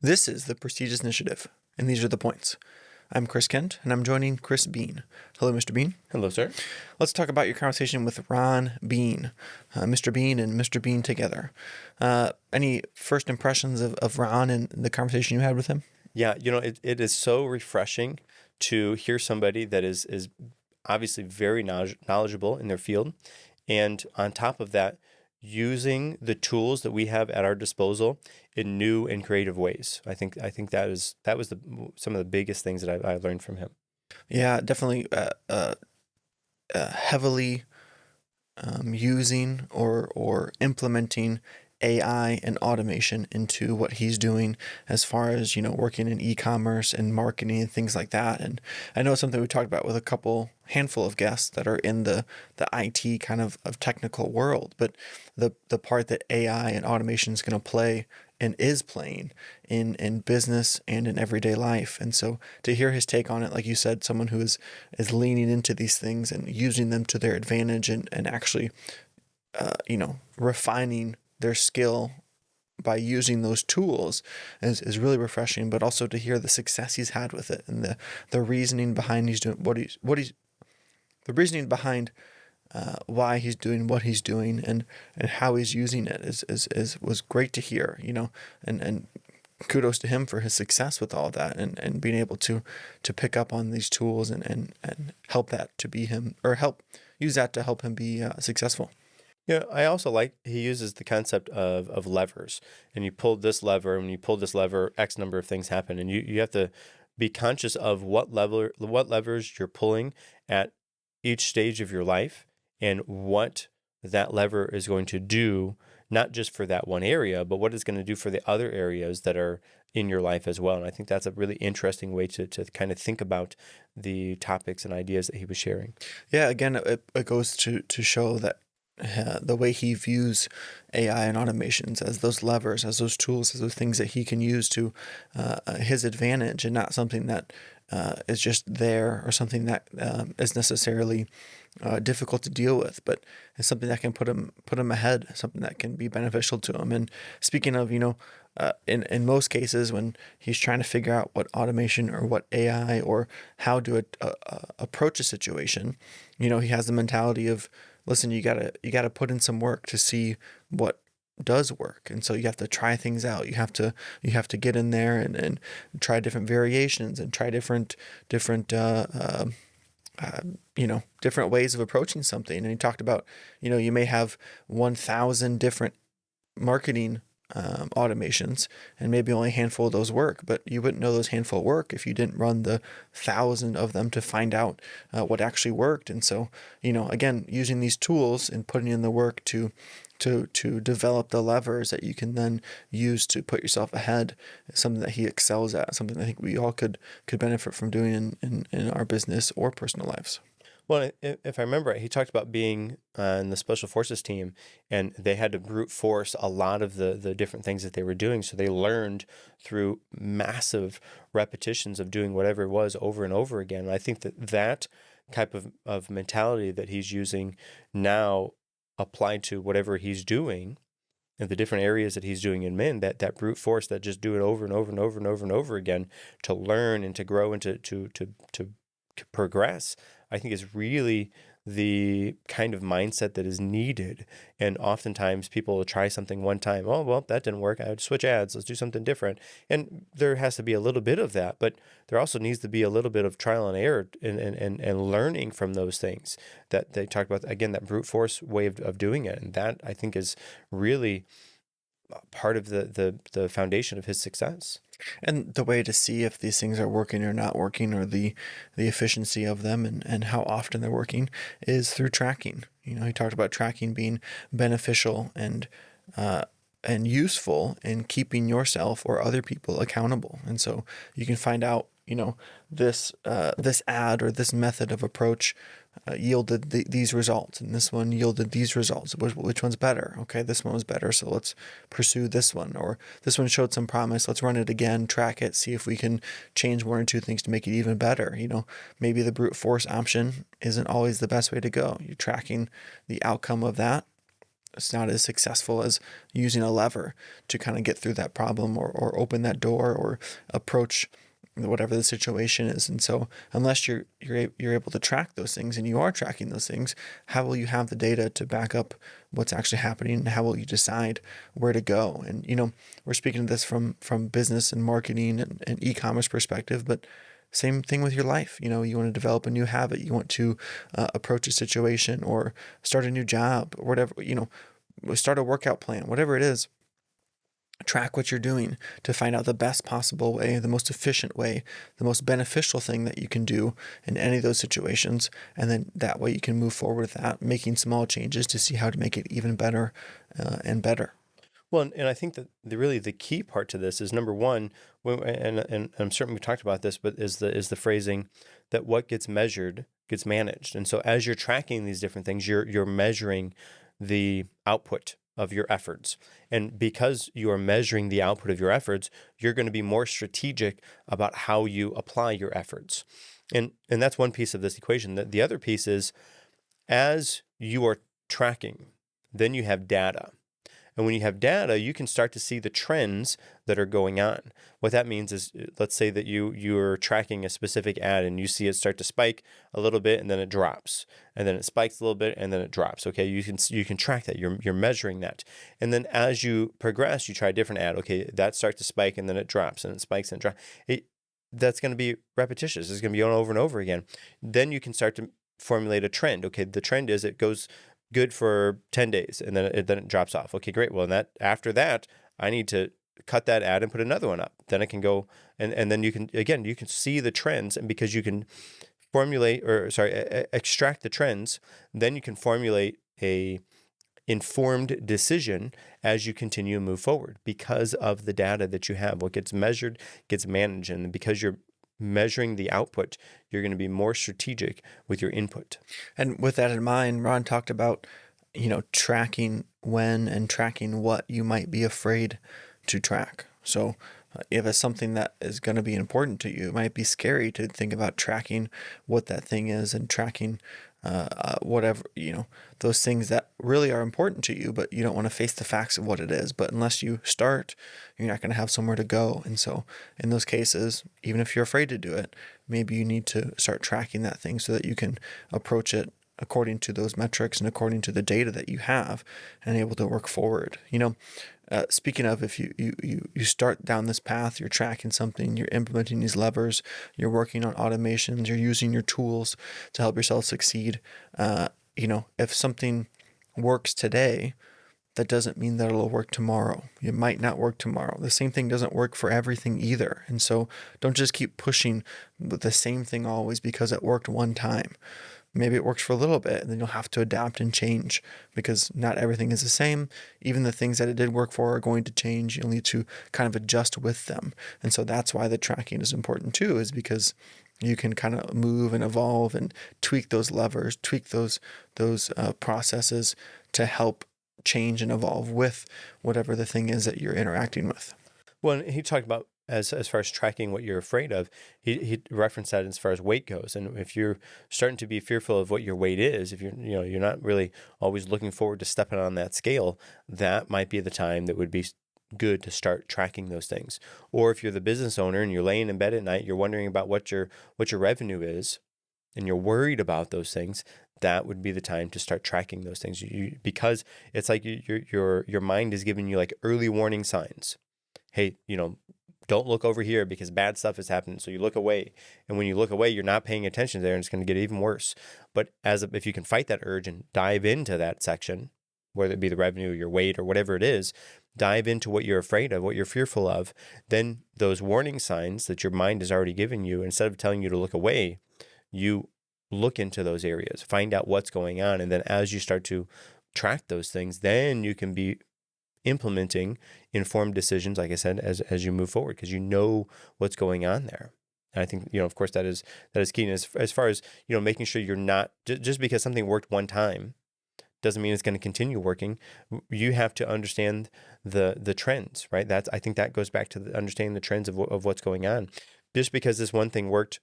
This is the Prestigious Initiative, and these are the points. I'm Chris Kent, and I'm joining Chris Bean. Hello, Mr. Bean. Hello, sir. Let's talk about your conversation with Ron Bean, Mr. Bean and Mr. Bean together. Any first impressions of Ron and the conversation you had with him? Yeah, it is so refreshing to hear somebody that is obviously very knowledgeable in their field, and on top of that, using the tools that we have at our disposal in new and creative ways. I think that was some of the biggest things that I learned from him. Yeah, definitely heavily using or implementing AI and automation into what he's doing as far as, working in e-commerce and marketing and things like that. And I know it's something we talked about with a handful of guests that are in the IT kind of technical world, but the part that AI and automation is going to play and is playing in business and in everyday life. And so to hear his take on it, like you said, someone who is leaning into these things and using them to their advantage and actually, refining their skill by using those tools is really refreshing, but also to hear the success he's had with it and the reasoning behind the reasoning behind why he's doing what he's doing and how he's using it was great to hear, and kudos to him for his success with all that and being able to pick up on these tools and help that to be him, or use that to help him be successful. Yeah, I also like he uses the concept of levers, and you pull this lever, and when you pull this lever, X number of things happen, and you have to be conscious of what levers you're pulling at each stage of your life, and what that lever is going to do, not just for that one area, but what it's going to do for the other areas that are in your life as well. And I think that's a really interesting way to kind of think about the topics and ideas that he was sharing. Yeah, again, it goes to show that the way he views AI and automations as those levers, as those tools, as those things that he can use to his advantage, and not something that is just there or something that is necessarily difficult to deal with, but it's something that can put him ahead, something that can be beneficial to him. And speaking of, in most cases when he's trying to figure out what automation or what AI or how to approach a situation, he has the mentality of, listen, you gotta put in some work to see what does work. And so you have to try things out. You have to get in there and try different variations and try different different ways of approaching something. And he talked about, you may have 1,000 different marketing automations, and maybe only a handful of those work, but you wouldn't know those handful work if you didn't run the 1,000 of them to find out what actually worked. And so, again, using these tools and putting in the work to develop the levers that you can then use to put yourself ahead is something that he excels at, something I think we all could benefit from doing in our business or personal lives. Well, if I remember right, he talked about being on the Special Forces team, and they had to brute force a lot of the different things that they were doing. So they learned through massive repetitions of doing whatever it was over and over again. And I think that type of mentality that he's using now applied to whatever he's doing and the different areas that he's doing in men, that brute force, that just do it over and over and over and over and over again to learn and to grow and to progress, I think is really the kind of mindset that is needed. And oftentimes people will try something one time. Oh, well, that didn't work. I would switch ads. Let's do something different. And there has to be a little bit of that, but there also needs to be a little bit of trial and error and learning from those things that they talk about. Again, that brute force way of doing it. And that, I think, is really part of the foundation of his success. And the way to see if these things are working or not working, or the efficiency of them and how often they're working, is through tracking. He talked about tracking being beneficial and useful in keeping yourself or other people accountable. And so you can find out, this ad or this method of approach yielded these results, and this one yielded these results. Which one's better? Okay, this one was better, so let's pursue this one. Or this one showed some promise. Let's run it again, track it, see if we can change one or two things to make it even better. Maybe the brute force option isn't always the best way to go. You're tracking the outcome of that, it's not as successful as using a lever to kind of get through that problem, or open that door, or approach whatever the situation is. And so unless you're able to track those things, and you are tracking those things, how will you have the data to back up what's actually happening, and how will you decide where to go? And we're speaking of this from business and marketing and e-commerce perspective, but same thing with your life. You want to develop a new habit, you want to approach a situation, or start a new job, or whatever, start a workout plan, whatever it is. Track what you're doing to find out the best possible way, the most efficient way, the most beneficial thing that you can do in any of those situations. And then that way you can move forward with that, making small changes to see how to make it even better and better. Well, and I think that the key part to this is, number one, and I'm certain we talked about this, but is the phrasing that what gets measured gets managed. And so as you're tracking these different things, you're measuring the output of your efforts. And because you are measuring the output of your efforts, you're going to be more strategic about how you apply your efforts. And that's one piece of this equation. The other piece is, as you are tracking, then you have data. And when you have data, you can start to see the trends that are going on. What that means is, let's say that you're tracking a specific ad and you see it start to spike a little bit and then it drops, and then it spikes a little bit and then it drops. Okay, you can track that. You're measuring that. And then as you progress, you try a different ad. Okay, that starts to spike and then it drops, and it spikes and it drops. That's going to be repetitious. It's going to be over and over again. Then you can start to formulate a trend. Okay, the trend is it goes good for 10 days and then it drops off. Okay, great. Well, after that, I need to cut that ad and put another one up. Then it can go, and then you can see the trends, and because you can extract the trends, then you can formulate a informed decision as you continue to move forward because of the data that you have. What gets measured gets managed, and because you're measuring the output, you're going to be more strategic with your input. And with that in mind, Ron talked about, tracking when and tracking what you might be afraid to track. So if it's something that is going to be important to you, it might be scary to think about tracking what that thing is, and tracking whatever, those things that really are important to you, but you don't want to face the facts of what it is. But unless you start, you're not going to have somewhere to go. And so in those cases, even if you're afraid to do it, maybe you need to start tracking that thing so that you can approach it according to those metrics and according to the data that you have, and able to work forward. Speaking of, if you start down this path, you're tracking something, you're implementing these levers, you're working on automations, you're using your tools to help yourself succeed. If something works today, that doesn't mean that it'll work tomorrow. It might not work tomorrow. The same thing doesn't work for everything either. And so don't just keep pushing with the same thing always because it worked one time. Maybe it works for a little bit, and then you'll have to adapt and change, because not everything is the same. Even the things that it did work for are going to change. You'll need to kind of adjust with them. And so that's why the tracking is important too, is because you can kind of move and evolve and tweak those levers, tweak those processes to help change and evolve with whatever the thing is that you're interacting with. Well, he talked about, as far as tracking what you're afraid of, he referenced that as far as weight goes. And if you're starting to be fearful of what your weight is, if you're not really always looking forward to stepping on that scale, that might be the time that would be good to start tracking those things. Or if you're the business owner and you're laying in bed at night, you're wondering about what your revenue is, and you're worried about those things, that would be the time to start tracking those things. Because it's like your mind is giving you like early warning signs. Hey, don't look over here because bad stuff is happening. So you look away. And when you look away, you're not paying attention there, and it's going to get even worse. But if you can fight that urge and dive into that section, whether it be the revenue, your weight, or whatever it is, dive into what you're afraid of, what you're fearful of, then those warning signs that your mind has already given you, instead of telling you to look away, you look into those areas, find out what's going on. And then as you start to track those things, then you can be implementing informed decisions, like I said, as you move forward, because you know what's going on there. And I think, of course, that is key. And as far as, making sure you're not, just because something worked one time doesn't mean it's going to continue working. You have to understand the trends, right? I think that goes back to understanding the trends of what's going on. Just because this one thing worked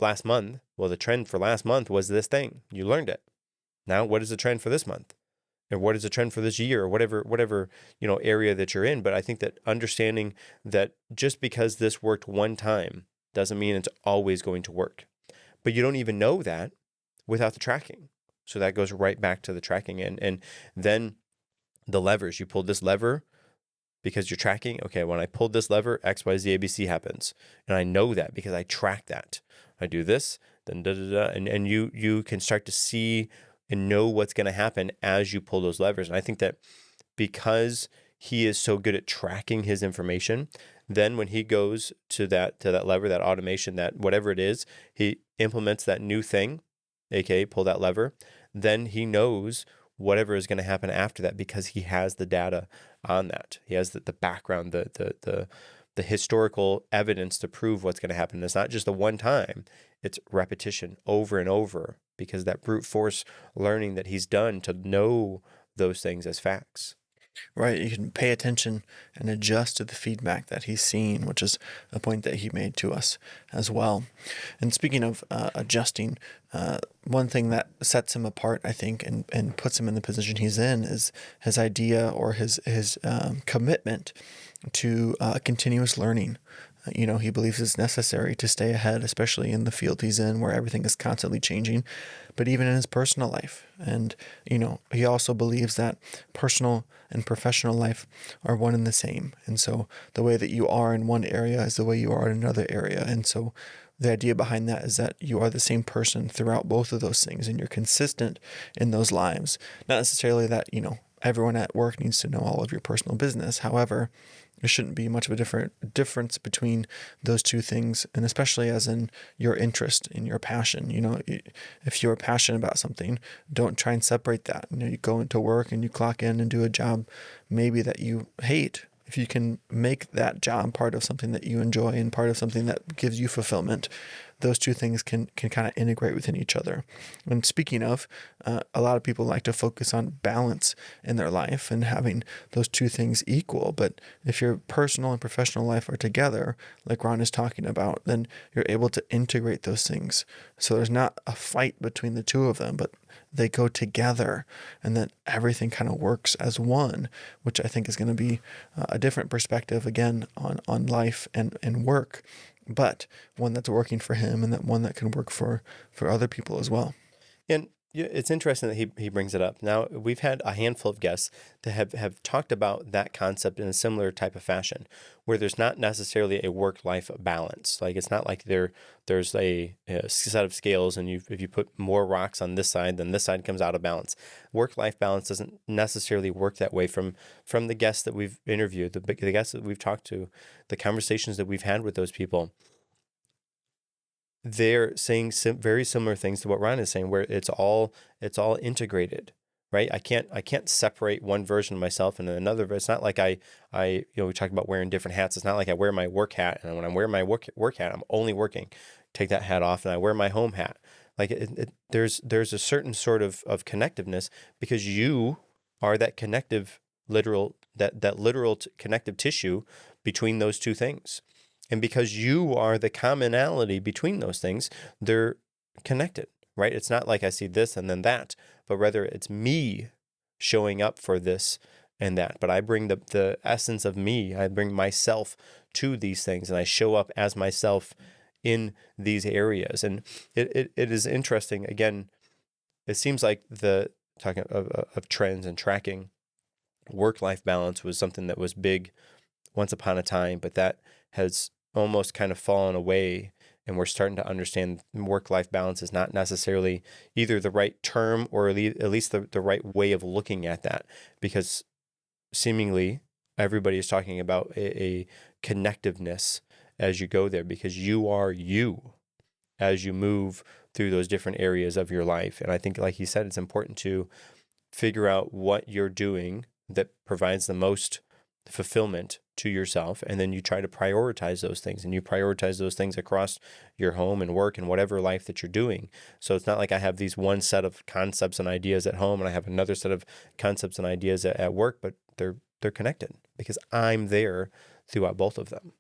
last month, well, the trend for last month was this thing. You learned it. Now, what is the trend for this month? and what is the trend for this year, or whatever area that you're in. But I think that understanding that just because this worked one time doesn't mean it's always going to work. But you don't even know that without the tracking. So that goes right back to the tracking, and then the levers. You pulled this lever because you're tracking. Okay, when I pulled this lever, X, Y, Z, ABC happens, and I know that because I track that. I do this, then da da da, and you can start to see and know what's going to happen as you pull those levers. And I think that because he is so good at tracking his information, then when he goes to that lever, that automation, that whatever it is, he implements that new thing, aka pull that lever, then he knows whatever is going to happen after that because he has the data on that. He has the background, the historical evidence to prove what's going to happen. It's not just a one time, it's repetition over and over, because that brute force learning that he's done to know those things as facts. Right. You can pay attention and adjust to the feedback that he's seeing, which is a point that he made to us as well. And speaking of adjusting, one thing that sets him apart, I think, and puts him in the position he's in is his idea or his commitment to continuous learning. He believes it's necessary to stay ahead, especially in the field he's in where everything is constantly changing, but even in his personal life. And, he also believes that personal and professional life are one and the same. And so the way that you are in one area is the way you are in another area. And so the idea behind that is that you are the same person throughout both of those things and you're consistent in those lives. Not necessarily that, everyone at work needs to know all of your personal business. However, there shouldn't be much of a difference between those two things, and especially as in your interest, in your passion. If you're passionate about something, don't try and separate that. You go into work and you clock in and do a job maybe that you hate. If you can make that job part of something that you enjoy and part of something that gives you fulfillment, those two things can kind of integrate within each other. And speaking of, a lot of people like to focus on balance in their life and having those two things equal. But if your personal and professional life are together, like Ron is talking about, then you're able to integrate those things. So there's not a fight between the two of them, but they go together, and then everything kind of works as one, which I think is going to be a different perspective again on life and work, but one that's working for him and that one that can work for other people as well. And it's interesting that he brings it up. Now, we've had a handful of guests that have talked about that concept in a similar type of fashion, where there's not necessarily a work-life balance. Like, it's not like there's a set of scales, and if you put more rocks on this side, then this side comes out of balance. Work-life balance doesn't necessarily work that way. From the guests that we've interviewed, the guests that we've talked to, the conversations that we've had with those people, they're saying very similar things to what Ryan is saying, where it's all integrated, right? I can't separate one version of myself and another. It's not like I we talked about wearing different hats. It's not like I wear my work hat, and when I'm wearing my work hat, I'm only working. Take that hat off, and I wear my home hat. Like there's a certain sort of connectiveness, because you are that connective literal connective tissue between those two things. And because you are the commonality between those things, they're connected, right? It's not like I see this and then that, but rather it's me showing up for this and that. But I bring the essence of me. I bring myself to these things, and I show up as myself in these areas. And it is interesting. Again, it seems like talking of trends and tracking, work-life balance was something that was big once upon a time, but that has almost kind of fallen away, and we're starting to understand work-life balance is not necessarily either the right term or at least the right way of looking at that, because seemingly everybody is talking about a connectiveness as you go there, because you are you as you move through those different areas of your life. And I think, like he said, it's important to figure out what you're doing that provides the most fulfillment to yourself, and then you try to prioritize those things, and you prioritize those things across your home and work and whatever life that you're doing. So it's not like I have these one set of concepts and ideas at home and I have another set of concepts and ideas at work, but they're connected because I'm there throughout both of them.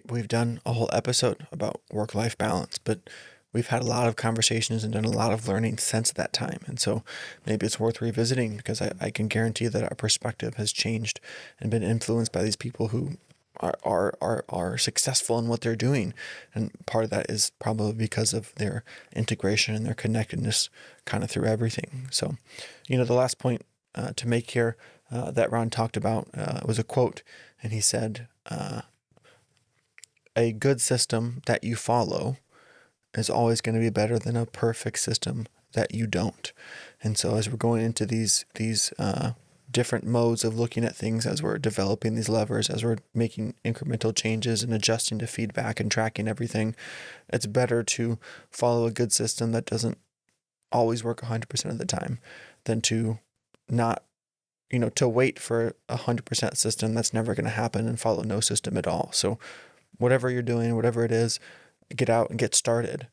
We've done a whole episode about work-life balance, but we've had a lot of conversations and done a lot of learning since that time. And so maybe it's worth revisiting, because I can guarantee that our perspective has changed and been influenced by these people who are successful in what they're doing. And part of that is probably because of their integration and their connectedness kind of through everything. So, the last point to make here that Ron talked about was a quote, and he said, a good system that you follow is always going to be better than a perfect system that you don't. And so as we're going into these different modes of looking at things, as we're developing these levers, as we're making incremental changes and adjusting to feedback and tracking everything, it's better to follow a good system that doesn't always work 100% of the time than to not, to wait for a 100% system that's never going to happen and follow no system at all. So whatever you're doing, whatever it is, get out and get started,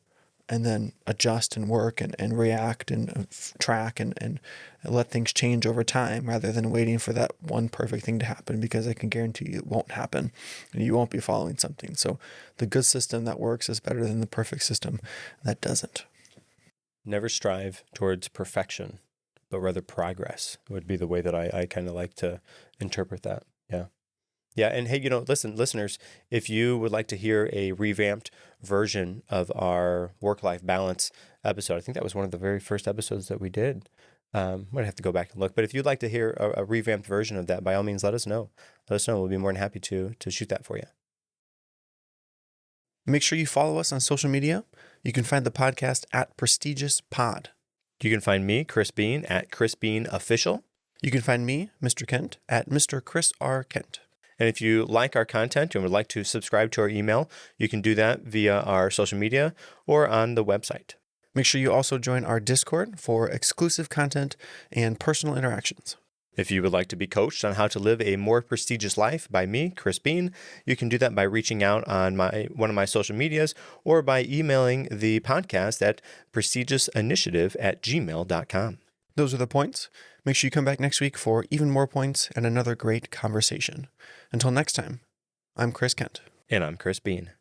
and then adjust and work and react and track and let things change over time, rather than waiting for that one perfect thing to happen, because I can guarantee you it won't happen and you won't be following something. So the good system that works is better than the perfect system that doesn't. Never strive towards perfection, but rather progress would be the way that I kind of like to interpret that. Yeah. Yeah. And hey, listeners, if you would like to hear a revamped version of our work-life balance episode, I think that was one of the very first episodes that we did. Might have to go back and look. But if you'd like to hear a revamped version of that, by all means, let us know. Let us know. We'll be more than happy to shoot that for you. Make sure you follow us on social media. You can find the podcast at Prestigious Pod. You can find me, Chris Bean, at Chris Bean Official. You can find me, Mr. Kent, at Mr. Chris R. Kent. And if you like our content and would like to subscribe to our email, you can do that via our social media or on the website. Make sure you also join our Discord for exclusive content and personal interactions. If you would like to be coached on how to live a more prestigious life by me, Chris Bean, you can do that by reaching out on one of my social medias or by emailing the podcast at prestigiousinitiative@gmail.com. Those are the points. Make sure you come back next week for even more points and another great conversation. Until next time, I'm Chris Kent. And I'm Chris Bean.